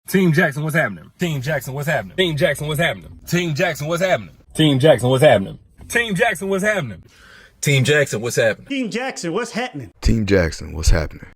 Team Jaxn, what's happening? Team Jaxn, what's happening? Team Jaxn, what's happening? Team Jaxn, what's happening? Team Jaxn, what's happening? Team Jaxn, what's happening? Team Jaxn, what's happening? Team Jaxn, what's happening? Team Jaxn, what's happening?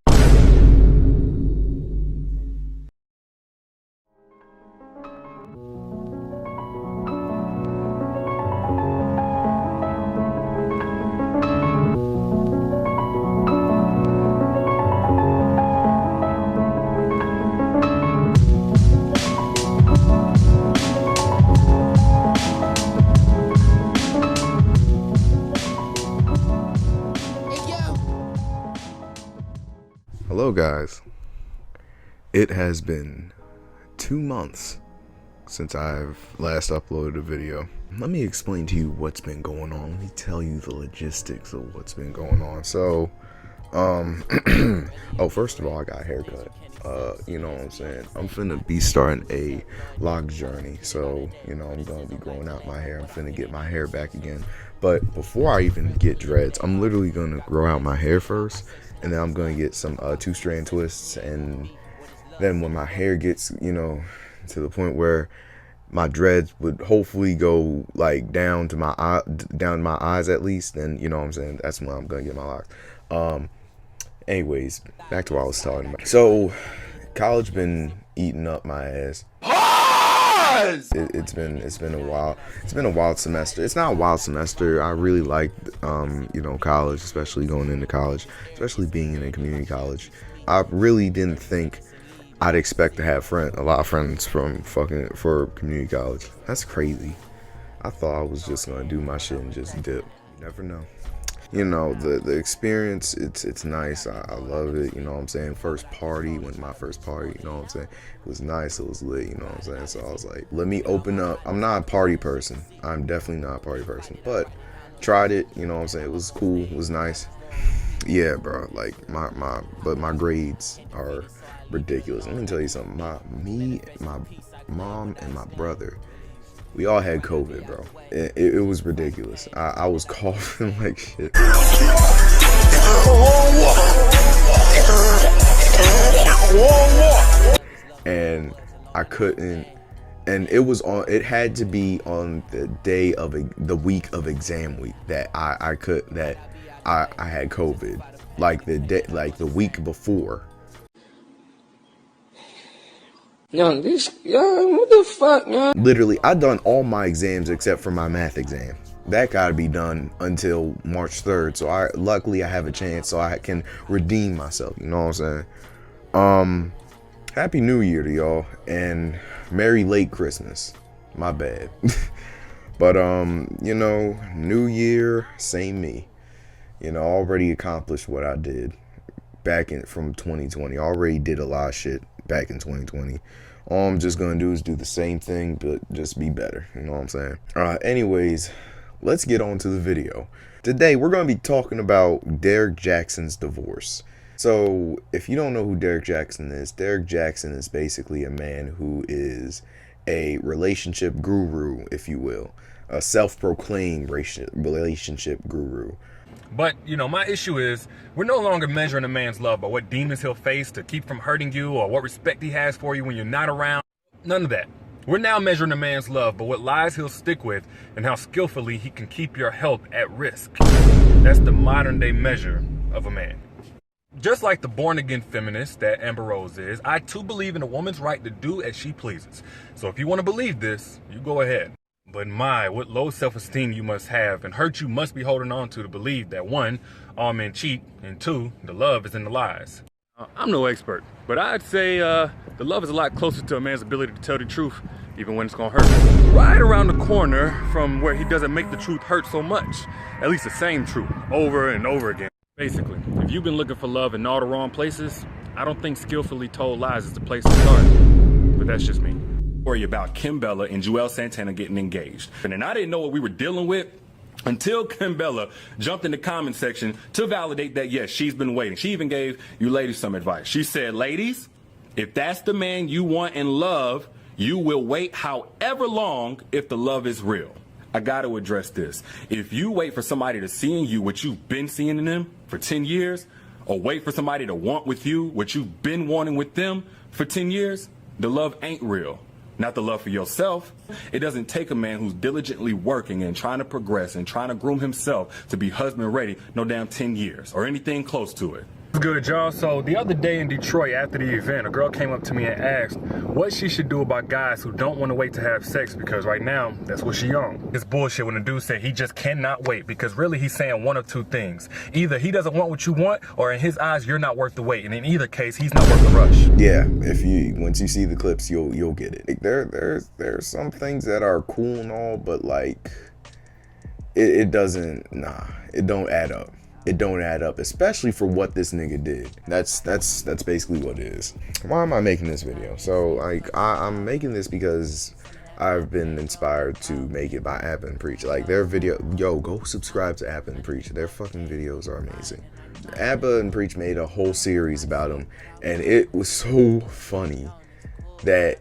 Hello guys, it has been 2 months since I've last uploaded a video. Let me explain to you what's been going on. Let me tell you the logistics of what's been going on. So, oh, first of all, I got a haircut. You know what I'm saying? I'm finna be starting a locks journey. So, you know, I'm gonna be growing out my hair. I'm finna get my hair back again. But before I even get dreads, I'm literally gonna grow out my hair first. And then I'm gonna get some 2-strand twists, and then when my hair gets, you know, to the point where my dreads would hopefully go like down to my eyes at least, then you know what I'm saying, that's when I'm gonna get my locks. Anyways, back to what I was talking about. So, college been eating up my ass. It's been a while. It's been a wild semester. It's not a wild semester. I really liked, you know, college, especially going into college, especially being in a community college. I really didn't think I'd expect to have a lot of friends for community college. That's crazy. I thought I was just gonna do my shit and just dip. You never know. You know, the experience, it's nice. I love it, you know what I'm saying? First party, went to my first party, you know what I'm saying? It was nice, it was lit, you know what I'm saying? So I was like, let me open up. I'm not a party person. I'm definitely not a party person, but tried it, you know what I'm saying? It was cool, it was nice. Yeah, bro, like but my grades are ridiculous. Let me tell you something. My mom and my brother, we all had COVID, bro. It was ridiculous. I was coughing like shit. And I couldn't. And it had to be on the day of the week of exam week that I had COVID. Like the week before. Young, what the fuck, man? Literally, I done all my exams except for my math exam. That gotta be done until March 3rd. So luckily I have a chance so I can redeem myself. You know what I'm saying? Happy New Year to y'all, and Merry Late Christmas. My bad. But you know, New Year, same me. You know, already accomplished what I did from 2020. Already did a lot of shit back in 2020. All I'm just gonna do is do the same thing, but just be better. You know what I'm saying? Anyways, let's get on to the video. Today we're gonna be talking about Derrick Jaxn's divorce. So if you don't know who Derrick Jaxn is basically a man who is a relationship guru, if you will, a self-proclaimed relationship guru. But, you know, my issue is we're no longer measuring a man's love by what demons he'll face to keep from hurting you or what respect he has for you when you're not around. None of that. We're now measuring a man's love by what lies he'll stick with and how skillfully he can keep your health at risk. That's the modern day measure of a man. Just like the born-again feminist that Amber Rose is, I too believe in a woman's right to do as she pleases. So if you want to believe this, you go ahead. But my, what low self-esteem you must have and hurt you must be holding on to believe that 1, all men cheat, and 2, the love is in the lies. I'm no expert, but I'd say the love is a lot closer to a man's ability to tell the truth, even when it's gonna hurt. Right around the corner from where he doesn't make the truth hurt so much. At least the same truth, over and over again. Basically, if you've been looking for love in all the wrong places, I don't think skillfully told lies is the place to start. But that's just me. Story about Kim Bella and Joel Santana getting engaged. And then I didn't know what we were dealing with until Kim Bella jumped in the comment section to validate that, yes, she's been waiting. She even gave you ladies some advice. She said, ladies, if that's the man you want and love, you will wait however long if the love is real. I got to address this. If you wait for somebody to see in you what you've been seeing in them for 10 years, or wait for somebody to want with you what you've been wanting with them for 10 years, the love ain't real. Not the love for yourself. It doesn't take a man who's diligently working and trying to progress and trying to groom himself to be husband ready no damn 10 years or anything close to it. Good, y'all. So the other day in Detroit after the event, a girl came up to me and asked what she should do about guys who don't want to wait to have sex, because right now that's what she on. It's bullshit when the dude said he just cannot wait, because really he's saying one of two things. Either he doesn't want what you want, or in his eyes you're not worth the wait, and in either case he's not worth the rush. Yeah, once you see the clips, you'll get it. Like, there's some things that are cool and all, but like it doesn't, it don't add up. It don't add up, especially for what this nigga did. That's basically what it is. Why am I making this video? So like I'm making this because I've been inspired to make it by App and Preach. Like their video, go subscribe to App and Preach. Their fucking videos are amazing. Abba and Preach made a whole series about him, and it was so funny that,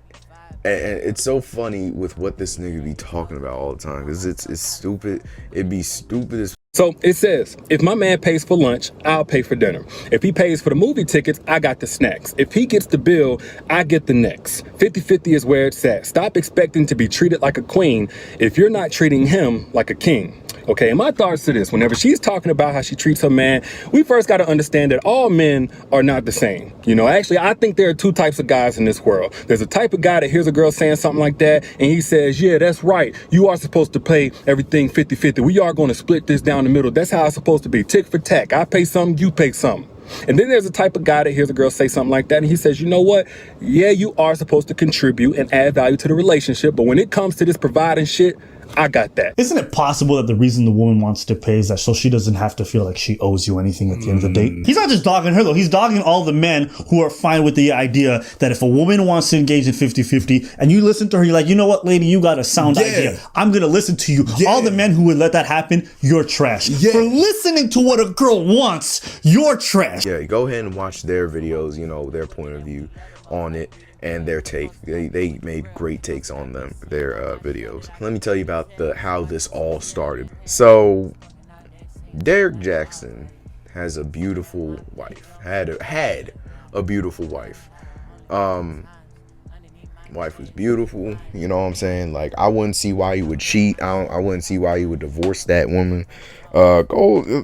and it's so funny with what this nigga be talking about all the time, because it's stupid. It'd be stupid as. So it says, if my man pays for lunch, I'll pay for dinner. If he pays for the movie tickets, I got the snacks. If he gets the bill, I get the next. 50-50 is where it's at. Stop expecting to be treated like a queen if you're not treating him like a king. Okay, and my thoughts to this, whenever she's talking about how she treats her man, we first got to understand that all men are not the same. You know, actually, I think there are two types of guys in this world. There's a type of guy that hears a girl saying something like that, and he says, yeah, that's right. You are supposed to pay everything 50-50. We are going to split this down the middle. That's how it's supposed to be. Tick for tack. I pay something, you pay something. And then there's a type of guy that hears a girl say something like that, and he says, you know what? Yeah, you are supposed to contribute and add value to the relationship, but when it comes to this providing shit, I got that. Isn't it possible that the reason the woman wants to pay is that so she doesn't have to feel like she owes you anything at the end of the day? He's not just dogging her, though. He's dogging all the men who are fine with the idea that if a woman wants to engage in 50-50 and you listen to her, you're like, you know what, lady, you got a sound idea. I'm going to listen to you. All the men who would let that happen, you're trash. For listening to what a girl wants, you're trash. Yeah, go ahead and watch their videos, you know, their point of view on it. And their take, they made great takes on their videos. Let me tell you about how this all started. So Derrick Jaxn has a beautiful wife, had a beautiful wife. Wife was beautiful, you know what I'm saying? Like, I wouldn't see why you would cheat. I wouldn't see why you would divorce that woman.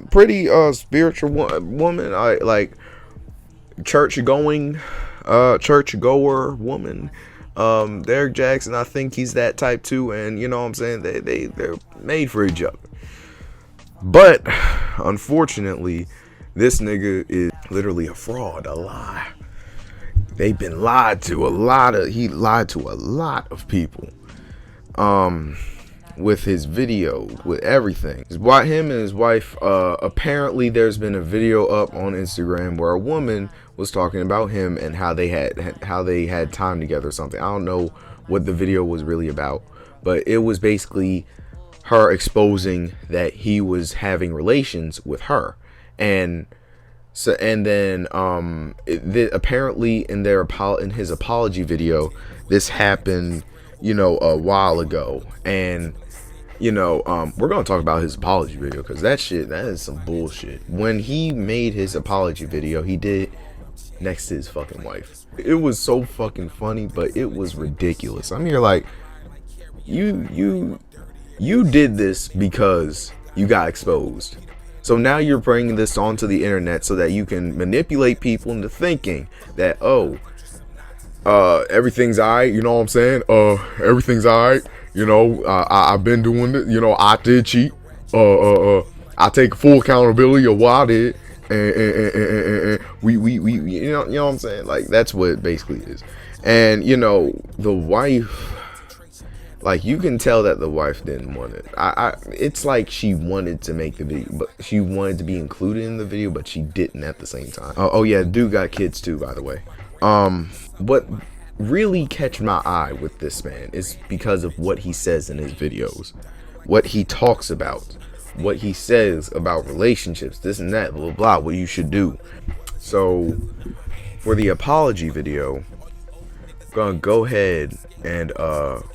Pretty spiritual woman. I like church goer woman. Derrick Jaxn, I think he's that type too, and you know what I'm saying, they're made for each other. But unfortunately, this nigga is literally a fraud, a lie. They've been lied to. He lied to a lot of people. With his video, with everything. Him and his wife, apparently there's been a video up on Instagram where a woman was talking about him and how they had time together or something. I don't know what the video was really about, but it was basically her exposing that he was having relations with her. And then apparently in his apology video, this happened, you know, a while ago. And you know, we're gonna talk about his apology video, because that is some bullshit. When he made his apology video, he did next to his fucking wife. It was so fucking funny, but it was ridiculous. I'm here like, you did this because you got exposed. So now you're bringing this onto the internet so that you can manipulate people into thinking that, everything's alright, you know what I'm saying? Everything's alright. You know, I've been doing it. You know, I did cheat. I take full accountability of what I did, and we you know what I'm saying? Like, that's what it basically is. And you know, the wife, like, you can tell that the wife didn't want it. It's like she wanted to make the video, but she wanted to be included in the video, but she didn't at the same time. Oh yeah, dude got kids too, by the way. What really catch my eye with this man is because of what he says in his videos, what he talks about, what he says about relationships, this and that, blah blah blah, what you should do. So for the apology video, I'm gonna go ahead and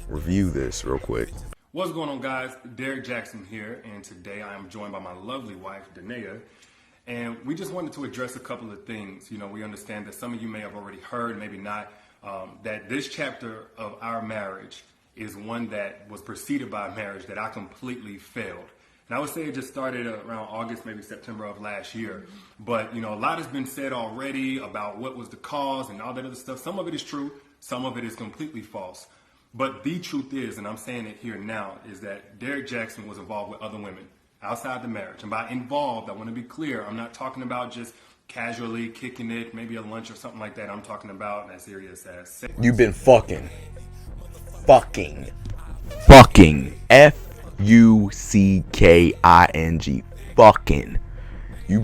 review this real quick. What's going on, guys? Derrick Jaxn here, and today I am joined by my lovely wife, Danae, and we just wanted to address a couple of things. You know, we understand that some of you may have already heard, maybe not, that this chapter of our marriage is one that was preceded by a marriage that I completely failed. And I would say it just started around August, maybe September of last year. But, a lot has been said already about what was the cause and all that other stuff. Some of it is true. Some of it is completely false. But the truth is, and I'm saying it here now, is that Derrick Jaxn was involved with other women outside the marriage. And by involved, I want to be clear, I'm not talking about just casually kicking it, maybe a lunch or something like that. I'm talking about as serious as sex. You've been fucking Fucking. Fucking. You've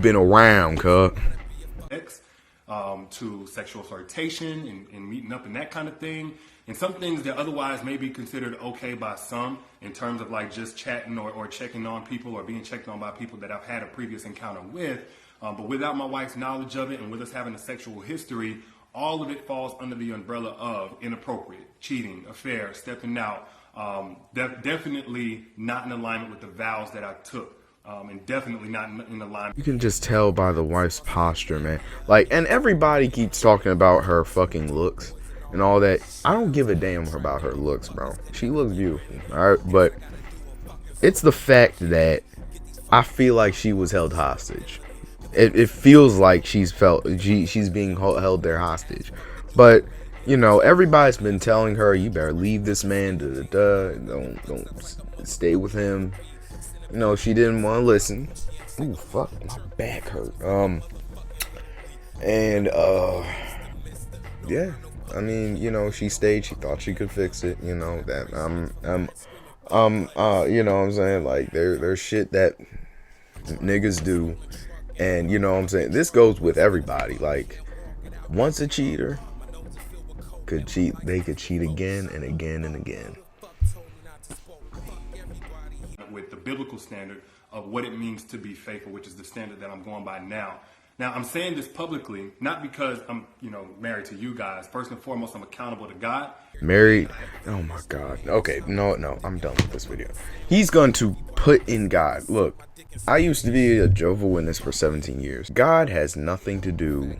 been around, cuz. To sexual flirtation and meeting up and that kind of thing. And some things that otherwise may be considered okay by some in terms of like just chatting or checking on people or being checked on by people that I've had a previous encounter with. But without my wife's knowledge of it and with us having a sexual history, all of it falls under the umbrella of inappropriate, cheating, affair, stepping out. Definitely not in alignment with the vows that I took. And definitely not in alignment. You can just tell by the wife's posture, man. Like, and everybody keeps talking about her fucking looks and all that. I don't give a damn about her looks, bro. She looks beautiful, all right? But it's the fact that I feel like she was held hostage. It feels like she's being held there hostage. But everybody's been telling her, you better leave this man. Don't stay with him. She didn't want to listen. Ooh, fuck, my back hurt. Yeah. I mean, she stayed. She thought she could fix it. That you know what I'm saying? Like, there's shit that niggas do, and what I'm saying? This goes with everybody. Like, once a cheater could cheat, they could cheat again and again and again. With the biblical standard of what it means to be faithful, which is the standard that I'm going by now. Now, I'm saying this publicly, not because I'm, married to you guys. First and foremost, I'm accountable to God. Married? Oh my God. Okay, no, I'm done with this video. He's going to put in God. Look, I used to be a Jehovah's Witness for 17 years. God has nothing to do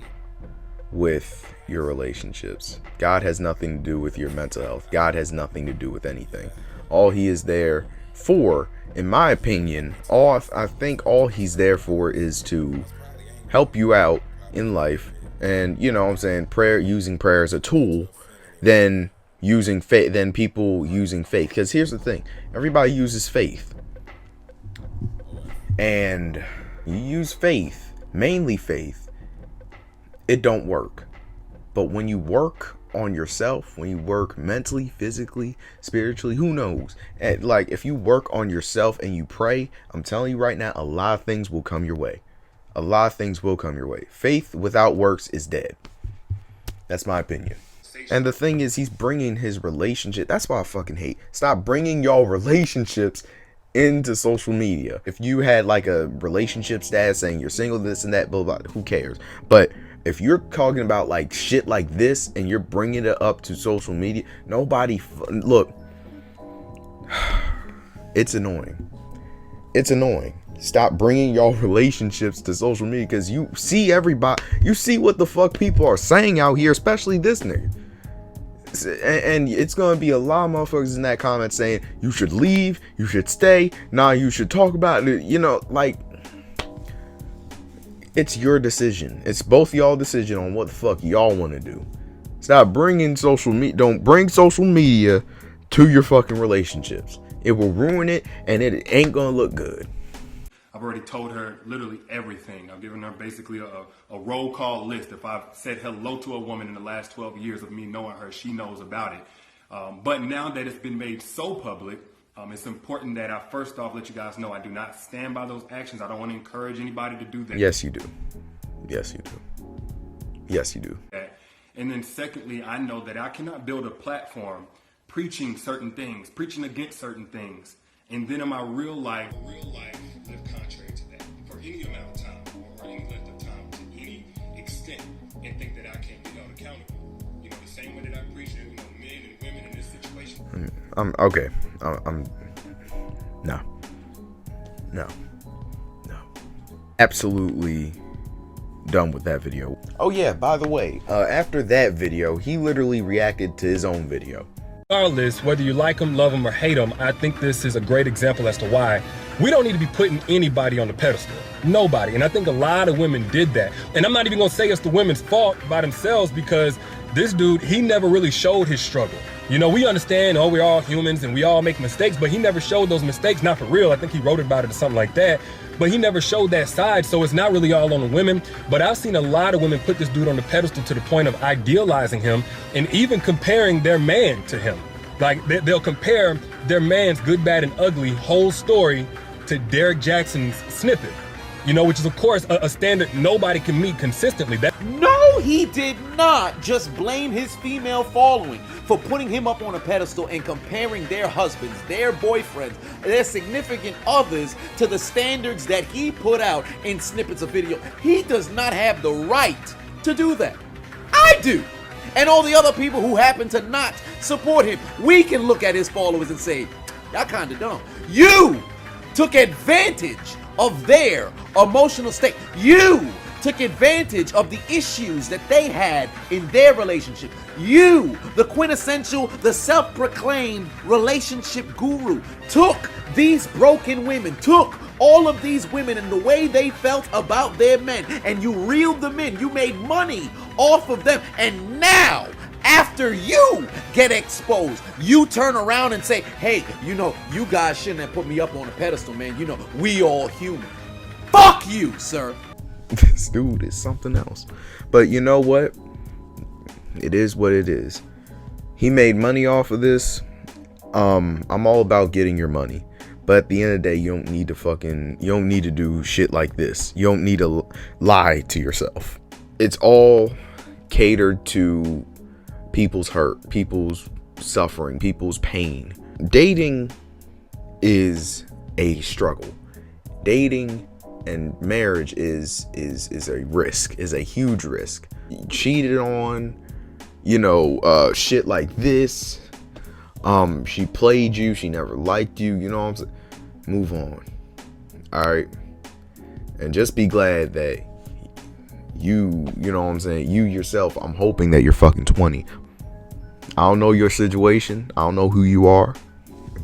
with your relationships. God has nothing to do with your mental health. God has nothing to do with anything. All he is there for, in my opinion, I think all he's there for is to help you out in life. And what I'm saying, using prayer as a tool, then using faith, then people using faith. Because here's the thing, everybody uses faith, and you use faith, mainly faith, it don't work. But when you work on yourself, when you work mentally, physically, spiritually, who knows? And like, if you work on yourself and you pray, I'm telling you right now, a lot of things will come your way. A lot of things will come your way. Faith without works is dead. That's my opinion. And the thing is, he's bringing his relationship. That's why I fucking hate. Stop bringing y'all relationships into social media. If you had like a relationship status saying you're single, this and that, blah, blah, who cares? But if you're talking about like shit like this and you're bringing it up to social media, look, it's annoying. It's annoying. Stop bringing y'all relationships to social media, because you see what the fuck people are saying out here, especially this nigga. And it's going to be a lot of motherfuckers in that comment saying you should leave, you should stay, nah, you should talk about it. Like, it's your decision. It's both y'all decision on what the fuck y'all want to do. Stop bringing social media. Don't bring social media to your fucking relationships. It will ruin it, and it ain't gonna look good. I've already told her literally everything. I've given her basically a roll call list. If I've said hello to a woman in the last 12 years of me knowing her, she knows about it. But now that it's been made so public, it's important that I first off let you guys know I do not stand by those actions. I don't want to encourage anybody to do that. Yes, you do. Yes, you do. Yes, you do. And then secondly, I know that I cannot build a platform preaching certain things, preaching against certain things, and then in my real life live contrary to that for any amount of time or any length of time to any extent, and think that I can't be held accountable. The same way that I preach to men and women in this situation. Okay. No. Absolutely done with that video. Oh yeah, by the way, after that video, he literally reacted to his own video. Regardless, whether you like him, love him, or hate him, I think this is a great example as to why we don't need to be putting anybody on the pedestal. Nobody. And I think a lot of women did that. And I'm not even gonna say it's the women's fault by themselves, because this dude, he never really showed his struggle. You know, we understand, oh, we're all humans and we all make mistakes, but he never showed those mistakes, not for real. I think he wrote about it or something like that. But he never showed that side, so it's not really all on the women. But I've seen a lot of women put this dude on the pedestal to the point of idealizing him and even comparing their man to him. Like, they'll compare their man's good, bad, and ugly whole story to Derrick Jaxn's snippet. You know, which is, of course, a standard nobody can meet consistently. No, he did not just blame his female following for putting him up on a pedestal and comparing their husbands, their boyfriends, their significant others to the standards that he put out in snippets of video. He does not have the right to do that. I do. And all the other people who happen to not support him, we can look at his followers and say, y'all kind of dumb. You took advantage of their emotional state. You took advantage of the issues that they had in their relationship. You, the quintessential, the self-proclaimed relationship guru, took these broken women, took all of these women and the way they felt about their men, and you reeled them in. You made money off of them. And now, after you get exposed, you turn around and say, hey, you know, you guys shouldn't have put me up on a pedestal, man. You know, we all human. Fuck you, sir. This dude is something else. But you know what? It is what it is. He made money off of this. I'm all about getting your money. But at the end of the day, you don't need to do shit like this. You don't need to lie to yourself. It's all catered to people's hurt, people's suffering, people's pain. Dating is a struggle. Dating and marriage is a risk, is a huge risk. You cheated on, shit like this. She played you, she never liked you, you know what I'm saying? Move on. Alright. And just be glad that you know what I'm saying, you yourself, I'm hoping that you're fucking 20. I don't know your situation, I don't know who you are,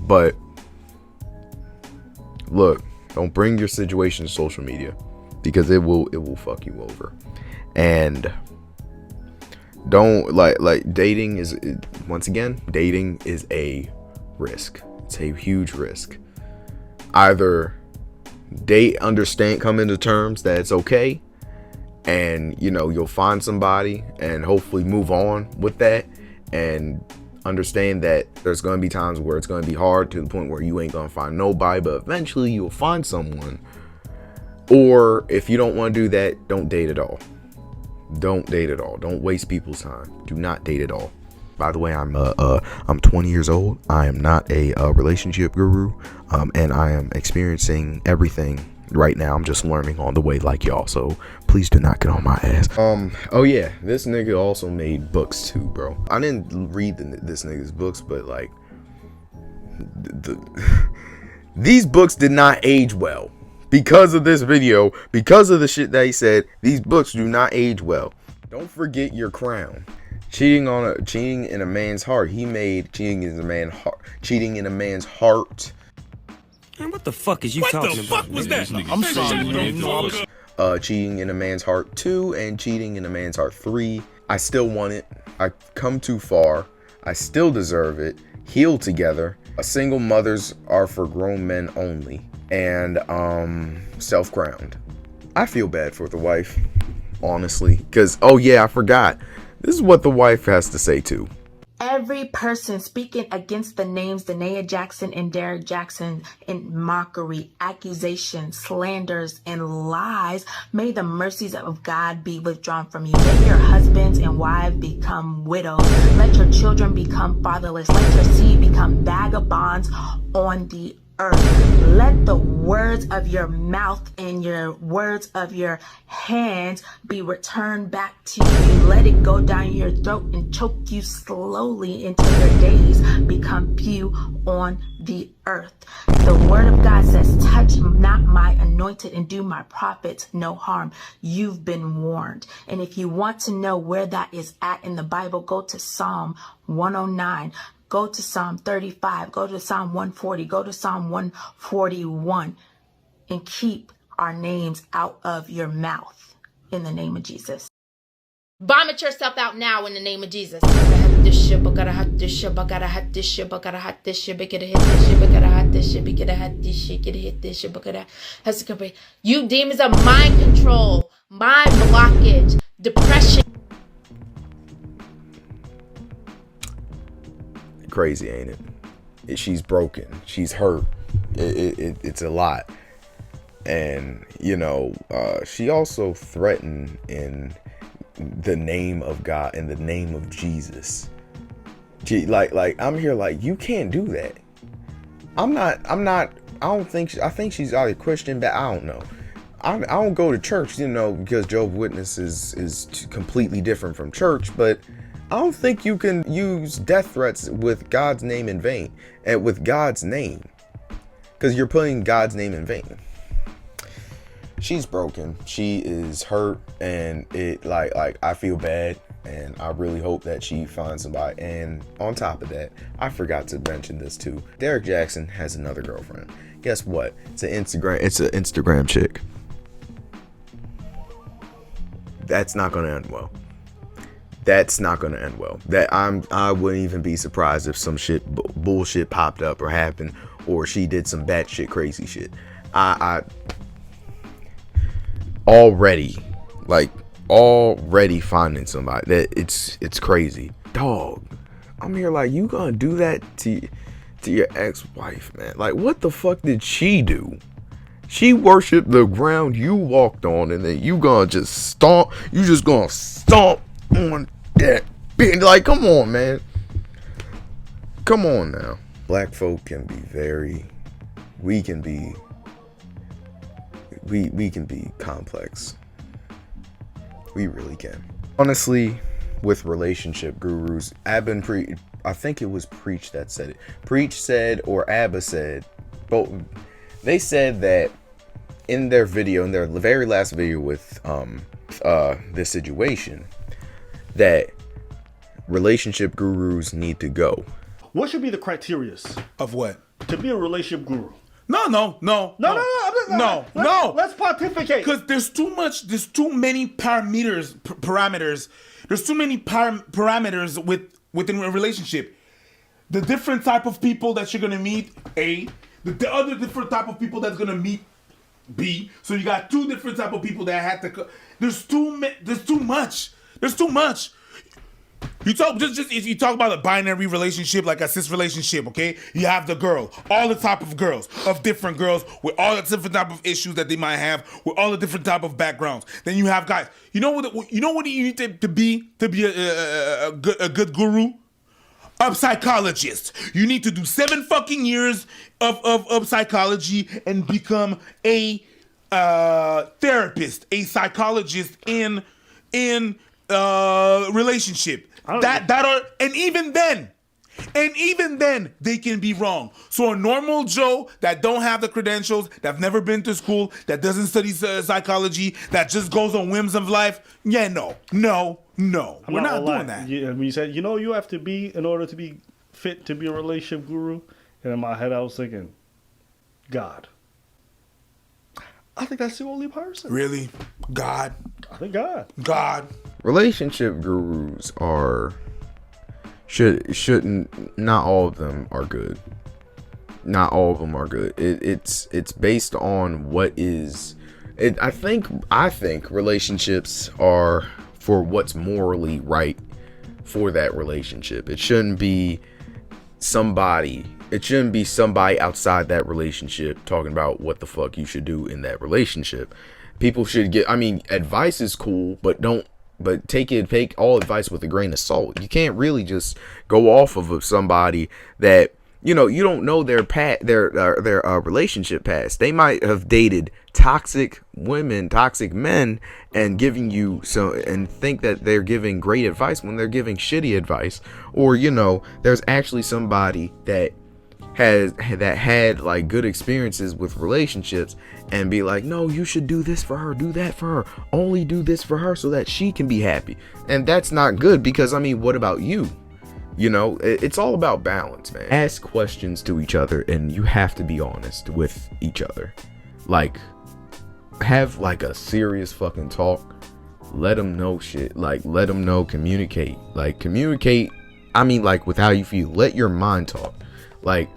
but look, don't bring your situation to social media, because it will fuck you over. And don't like dating is, once again, dating is a risk. It's a huge risk. Either date, understand, come into terms that it's okay, and you'll find somebody and hopefully move on with that, and understand that there's going to be times where it's going to be hard to the point where you ain't going to find nobody, but eventually you'll find someone. Or if you don't want to do that, don't date at all. Don't date at all. Don't waste people's time. Do not date at all. By the way, I'm 20 years old. I am not a relationship guru, and I am experiencing everything right now. I'm just learning on the way, like y'all. So please do not get on my ass. Oh yeah, this nigga also made books too, bro. I didn't read this nigga's books, but like, these books did not age well. Because of this video, because of the shit that he said, these books do not age well. Don't forget your crown. Cheating in a man's heart. He made cheating in a man's heart. Man, what the fuck is you talking about? What the fuck was that? I'm sorry. Cheating in a man's heart 2 and cheating in a man's heart 3. I still want it. I come too far. I still deserve it. Heal together. Single mothers are for grown men only. And self-crowned. I feel bad for the wife, honestly, because oh yeah, I forgot. This is what the wife has to say too. Every person speaking against the names Danae Jaxn and Derrick Jaxn in mockery, accusations, slanders, and lies, may the mercies of God be withdrawn from you. Let your husbands and wives become widows. Let your children become fatherless. Let your seed become vagabonds on the earth. Let the words of your mouth and your words of your hands be returned back to you. Let it go down your throat and choke you slowly until your days become few on the earth. The word of God says, touch not my anointed and do my prophets no harm. You've been warned. And if you want to know where that is at in the Bible, go to Psalm 109. Go to Psalm 35, go to Psalm 140, go to Psalm 141, and keep our names out of your mouth in the name of Jesus. Vomit yourself out now in the name of Jesus. You demons of mind control, mind blockage, depression. Crazy, ain't it? She's broken. She's hurt. It's a lot. And, you know, she also threatened in the name of God, in the name of Jesus. Like I'm here like, you can't do that. I think she's either Christian, but I don't know. I don't go to church, you know, because Jehovah's Witnesses is completely different from church, but I don't think you can use death threats with God's name in vain, and with God's name, because you're putting God's name in vain. She's broken. She is hurt, and it like I feel bad, and I really hope that she finds somebody. And on top of that, I forgot to mention this too. Derrick Jaxn has another girlfriend. Guess what? It's an Instagram chick. That's not gonna end well. That's not gonna end well. I wouldn't even be surprised if some bullshit popped up or happened, or she did some batshit crazy shit. I already finding somebody that it's crazy, dog. I'm here like, you gonna do that to your ex-wife, man? Like, what the fuck did she do? She worshiped the ground you walked on, and then you gonna just stomp. You just gonna stomp on that bitch. Like, come on, man. Come on now. Black folk can be we can be complex. We really can. Honestly, with relationship gurus, I think it was Preach that said it. Preach said, or Abba said, both. They said that in their very last video with this situation, that relationship gurus need to go. What should be the criteria Of what? to be a relationship guru? No. Let's pontificate. Because there's too many parameters. There's too many parameters within a relationship. The different type of people that you're gonna meet, A. The other different type of people that's gonna meet, B. So you got two different type of people that had to. There's too much. You talk if you talk about a binary relationship, like a cis relationship, okay? You have the girl, all the type of girls, of different girls with all the different type of issues that they might have, with all the different type of backgrounds. Then you have guys. You know what you need to be a good guru? A psychologist. You need to do 7 fucking years of psychology and become a therapist, a psychologist in relationship. And even then they can be wrong. So a normal Joe that don't have the credentials, that have never been to school, that doesn't study psychology, that just goes on whims of life, no, we're not doing that. You said, you have to be, in order to be fit to be a relationship guru, and in my head I was thinking, God. I think that's the only person. Really? God? I think God. Relationship gurus shouldn't. Not all of them are good. Not all of them are good. It's based on what is. I think relationships are for what's morally right for that relationship. It shouldn't be somebody outside that relationship talking about what the fuck you should do in that relationship. People should get. Advice is cool, but take all advice with a grain of salt. You can't really just go off of somebody that you know, you don't know their relationship past. They might have dated toxic women, toxic men, and giving you and think that they're giving great advice when they're giving shitty advice. Or, you know, there's actually somebody that had like good experiences with relationships and be like, no, you should do this for her, do that for her, only do this for her so that she can be happy. And that's not good, because I mean, what about you? You know, it's all about balance, man. Ask questions to each other, and you have to be honest with each other. Like, have like a serious fucking talk. Let them know shit. Like, let them know, communicate. Like, communicate, I mean, like, with how you feel. Let your mind talk. Like,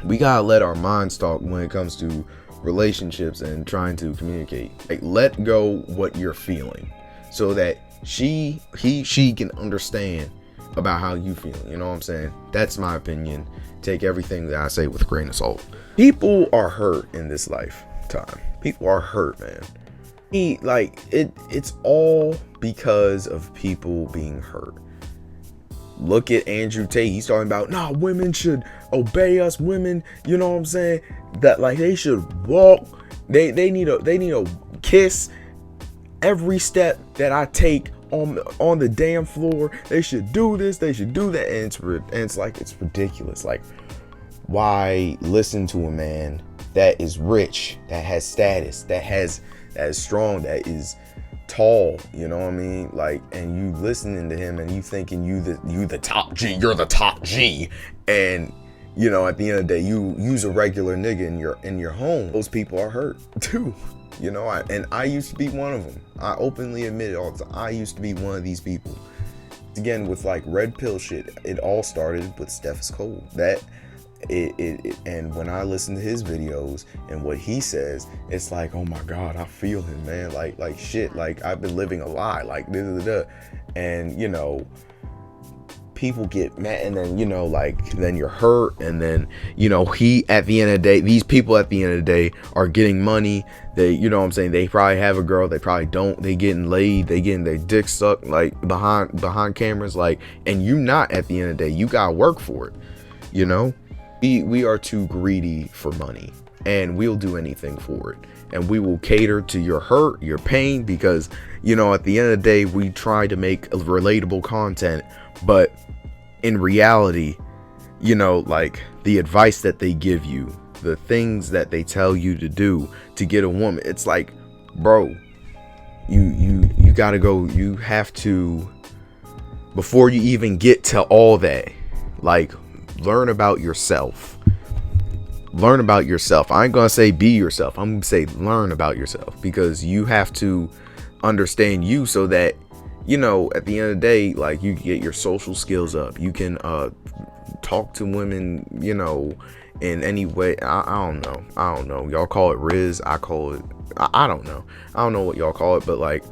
we gotta let our minds talk when it comes to relationships and trying to communicate. Like, let go what you're feeling so that she can understand about how you feel. You know what I'm saying? That's my opinion. Take everything that I say with a grain of salt. People are hurt in this lifetime. People are hurt, man. It's all because of people being hurt. Look at Andrew Tate. He's talking about, nah, women should obey us. Women, you know what I'm saying? That like they should walk. They need a kiss every step that I take on the damn floor. They should do this, they should do that. And it's like, it's ridiculous. Like, why listen to a man that is rich, that has status, that is strong, that is tall, you know what I mean? Like, and you listening to him and you thinking you the top G, you're the top G, and you know, at the end of the day, you use a regular nigga in your home. Those people are hurt too. You know, I used to be one of them. I openly admit it all the time. I used to be one of these people. Again, with like red pill shit, it all started with Steph is cold. And when I listen to his videos and what he says, it's like, oh my God, I feel him, man. Like shit, like I've been living a lie, like and you know, people get mad, and then, you know, like, then you're hurt, and then, you know, at the end of the day, these people at the end of the day are getting money. They, you know what I'm saying, they probably have a girl, they probably don't, they getting laid, they getting their dick sucked, like, behind cameras, like, and you not, at the end of the day, you gotta work for it, you know? We are too greedy for money, and we'll do anything for it, and we will cater to your hurt, your pain, because, you know, at the end of the day, we try to make relatable content, but in reality, you know, like, the advice that they give you, the things that they tell you to do to get a woman, it's like, bro, you gotta go, you have to, before you even get to all that, like, learn about yourself. Learn about yourself. I ain't gonna say be yourself, I'm gonna say learn about yourself, because you have to understand you, so that, you know, at the end of the day, like, you get your social skills up. You can talk to women, you know, in any way. I don't know. Y'all call it Riz. I call it, I don't know. I don't know what y'all call it, but like,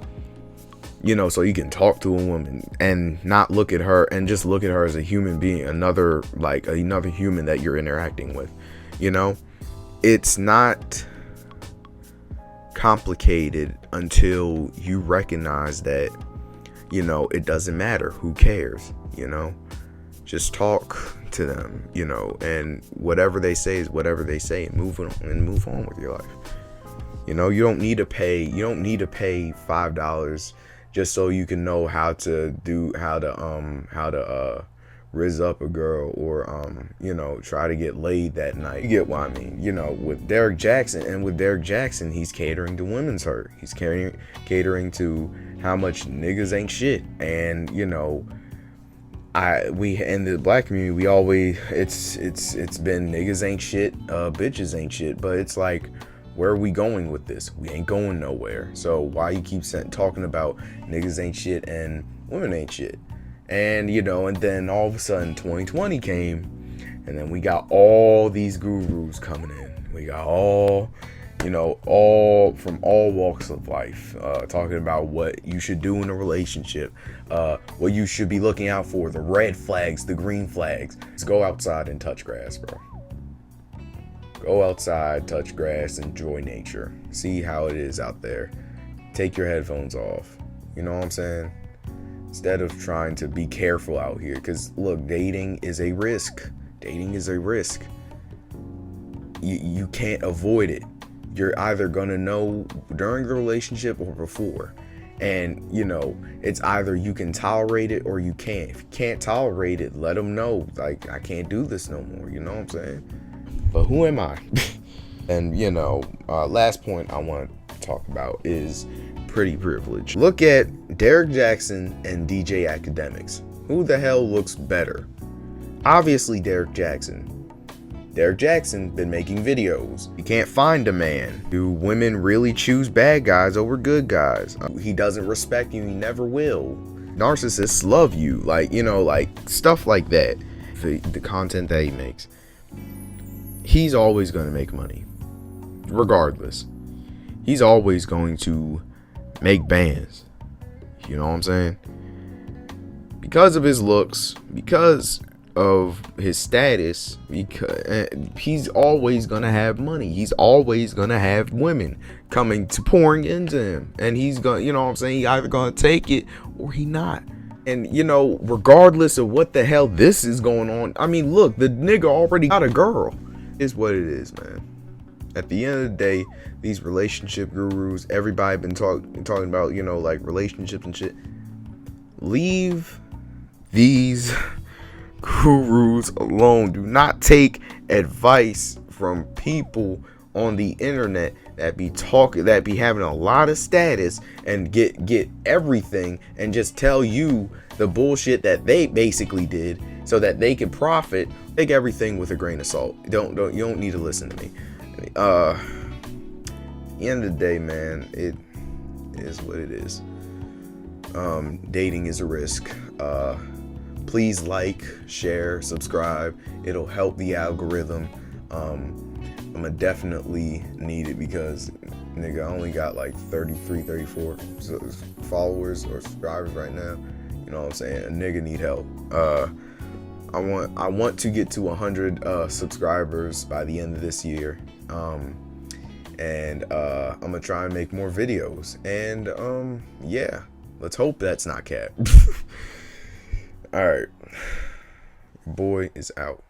you know, so you can talk to a woman and not look at her, and just look at her as a human being, another human that you're interacting with. You know, it's not complicated until you recognize that, you know, it doesn't matter. Who cares? You know, just talk to them, you know, and whatever they say is whatever they say, and move on with your life. You know, you don't need to pay $5 just so you can know how to rizz up a girl, or you know, try to get laid that night. You get what I mean? You know, with Derrick Jaxn, he's catering to women's hurt. He's catering to how much niggas ain't shit. And, you know, we in the black community, we always, it's been niggas ain't shit, bitches ain't shit. But it's like, where are we going with this? We ain't going nowhere. So why you keep talking about niggas ain't shit and women ain't shit? And, you know, and then all of a sudden 2020 came, and then we got all these gurus coming in. We got all from all walks of life, talking about what you should do in a relationship, what you should be looking out for, the red flags, the green flags. Let's go outside and touch grass, bro. Go outside, touch grass, enjoy nature. See how it is out there. Take your headphones off. You know what I'm saying? Instead of trying to be careful out here. Because, look, dating is a risk. dating is a risk. You can't avoid it. You're either gonna know during the relationship or before. And, you know, it's either you can tolerate it or you can't. If you can't tolerate it, let them know, like, I can't do this no more. You know what I'm saying? But who am I? And, you know, last point I want to talk about is pretty privilege. Look at Derrick Jaxn and DJ Academics. Who the hell looks better? Obviously, Derrick Jaxn. Derrick Jaxn been making videos. You can't find a man. Do women really choose bad guys over good guys? He doesn't respect you. He never will. Narcissists love you. Like, you know, like stuff like that. The content that he makes. He's always going to make money. Regardless. He's always going to make bands. You know what I'm saying? Because of his looks. Because of his status, because he's always gonna have money. He's always gonna have women pouring into him, and he's gonna, you know what I'm saying, he either gonna take it or he not. And, you know, regardless of what the hell this is going on, I mean, look, the nigga already got a girl. It's what it is, man. At the end of the day, these relationship gurus, everybody been talking about, you know, like relationships and shit. Leave these gurus alone. Do not take advice from people on the internet that be having a lot of status and get everything and just tell you the bullshit that they basically did so that they can profit. Take everything with a grain of salt. You don't need to listen to me. At the end of the day, man, it is what it is. Dating is a risk. Please like, share, subscribe. It'll help the algorithm. I'm gonna definitely need it because, nigga, I only got like 33, 34 followers or subscribers right now. You know what I'm saying? A nigga need help. I want to get to 100 subscribers by the end of this year. And I'm gonna try and make more videos. And yeah, let's hope that's not cap. All right, boy is out.